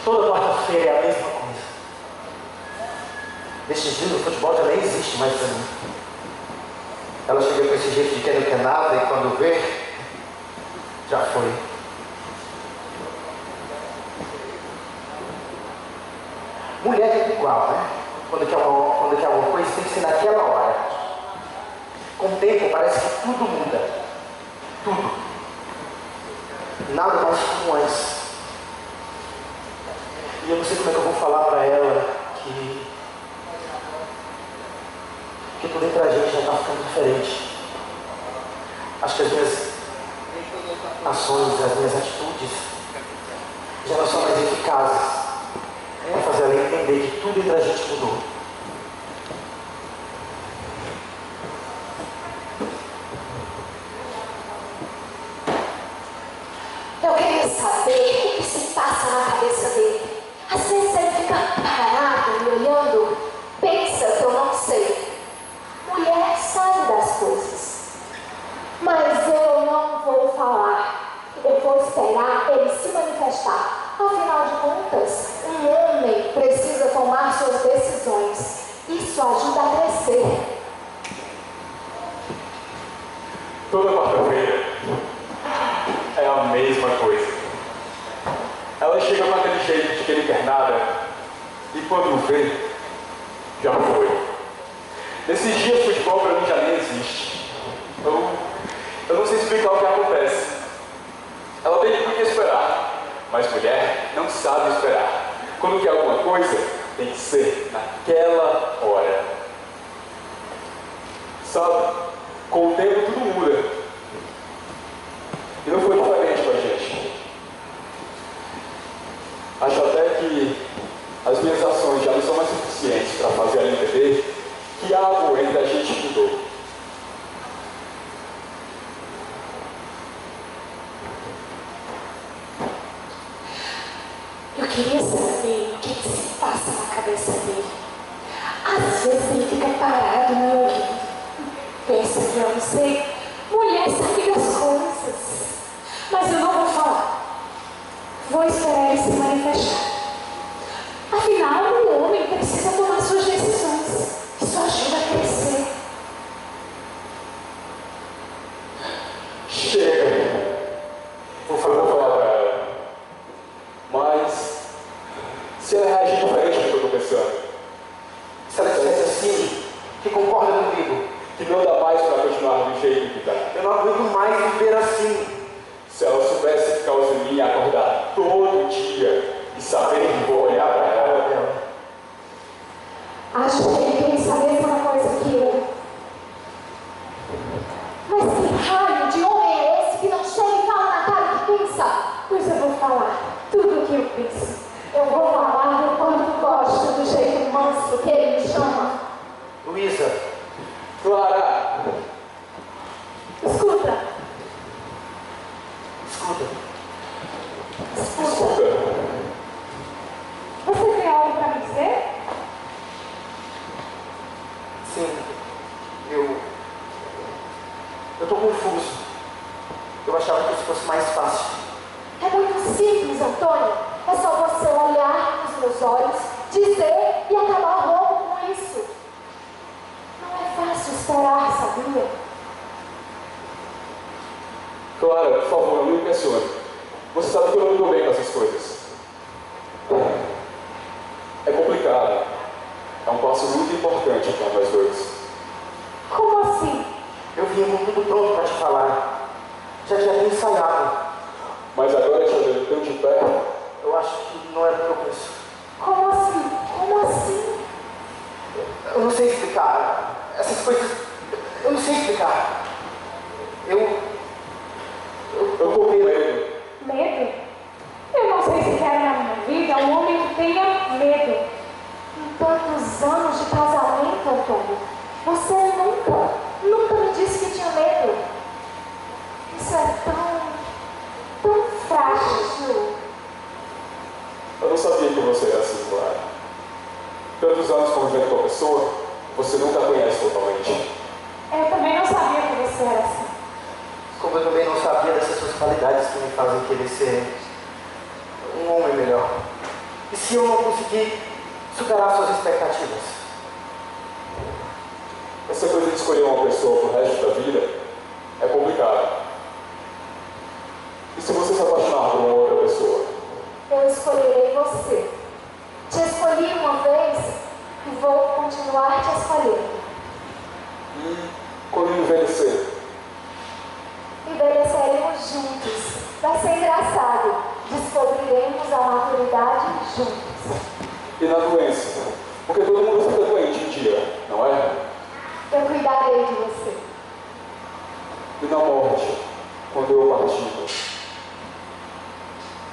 Toda quarta-feira é a mesma coisa. Nesses dias o futebol já nem existe mais pra mim. Ela chega com esse jeito de quem não quer nada e quando vê, já foi. Mulher é igual, né? Quando quer alguma coisa tem que ser naquela hora. Com o tempo parece que tudo muda. Tudo. Nada mais como antes. E eu não sei como é que eu vou falar pra ela que tudo entre a gente já está ficando diferente. Acho que as minhas ações, as minhas atitudes já não são mais eficazes para fazer ela entender que tudo entre a gente mudou. Eu queria saber o que se passa na cabeça dele. Às vezes ele fica parado, me olhando, pensa que eu não sei. Mulher sabe das coisas. Mas eu não vou falar. Eu vou esperar ele se manifestar. Afinal de contas, um homem precisa tomar suas decisões. Isso ajuda a crescer. Toda quarta-feira é a mesma coisa. Ela chega com aquele jeito de que ele quer nada e quando vê, já foi. Nesses dias, futebol para mim já nem existe. Eu não sei explicar o que acontece. Ela tem que esperar, mas mulher não sabe esperar. Quando quer alguma coisa, tem que ser naquela hora. Sabe, com o tempo tudo muda. E não foi diferente com a gente. Acho até que as minhas ações já não são mais suficientes para fazer ela entender que algo entre a gente mudou. Eu queria saber o que se passa na cabeça dele. Às vezes ele fica parado me ouvindo. Pensa que eu não sei. Mulher sabe das coisas. Mas eu não vou falar. Vou esperar ele se manifestar. Afinal, o homem precisa tomar suas decisões. Isso ajuda a crescer. Chega! Vou falar pra ela. Mas, se ela reagir diferente do que eu estou pensando, Se ela dissesse assim, que concorda comigo, que não dá mais para continuar do jeito que está. eu não aguento mais viver assim. Se ela soubesse que causa em mim acordar todo dia e saber que vou olhar para ela, Acho que ele pensa a mesma coisa que eu. Mas que raio de homem é esse que não chega e fala na cara o que pensa? Pois eu vou falar tudo o que eu penso. Eu vou falar do quanto gosto do jeito manso que ele me chama. Luísa, Clara, Escuta. escuta. escuta. Você tem algo para me dizer? Sim, eu tô confuso. Eu achava que isso fosse mais fácil. É muito simples, Antônio. É só você olhar nos meus olhos, dizer e acabar logo com isso. Não é fácil esperar, sabia? Clara, por favor, não me impressione. Você sabe que eu não me dou bem com essas coisas. É complicado. É um passo muito importante para nós dois. Como assim? Eu vinha com tudo pronto para te falar. Já tinha até ensaiado. Mas agora, te olhando tão de perto, Eu acho que não era o que eu penso. Como assim? Como assim? Eu não sei explicar. Essas coisas, eu não sei explicar. Eu eu tô com medo. Medo? Eu não sei se quero na minha vida um homem que tenha medo. Em tantos anos de casamento, Antônio, você nunca me disse que tinha medo. Isso é tão frágil. Eu não sabia que você era assim, Clara. Tantos anos convivendo com a pessoa, você nunca a conhece totalmente. Eu também não sabia que você era assim. Como eu também não sabia dessas suas qualidades que me fazem querer ser um homem melhor. E se eu não conseguir superar suas expectativas? Essa coisa de escolher uma pessoa pro resto da vida é complicado. E se você se apaixonar por uma outra pessoa? Eu escolherei você. Te escolhi uma vez e vou continuar te escolhendo. Quando envelhecer? Envelheceremos juntos. Vai ser engraçado. Descobriremos a maturidade juntos. E na doença? Porque todo mundo fica doente um dia, não é? Eu cuidarei de você. E na morte? Quando eu partir?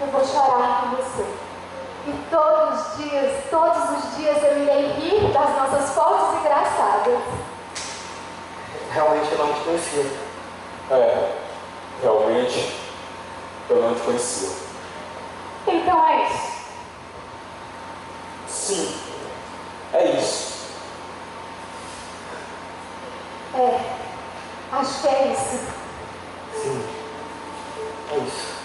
Eu vou chorar com você. E todos os dias eu irei rir das nossas fotos engraçadas. Realmente eu não te conhecia. Realmente eu não te conhecia. Então é isso. Sim, é isso. Acho que é isso. Sim, é isso.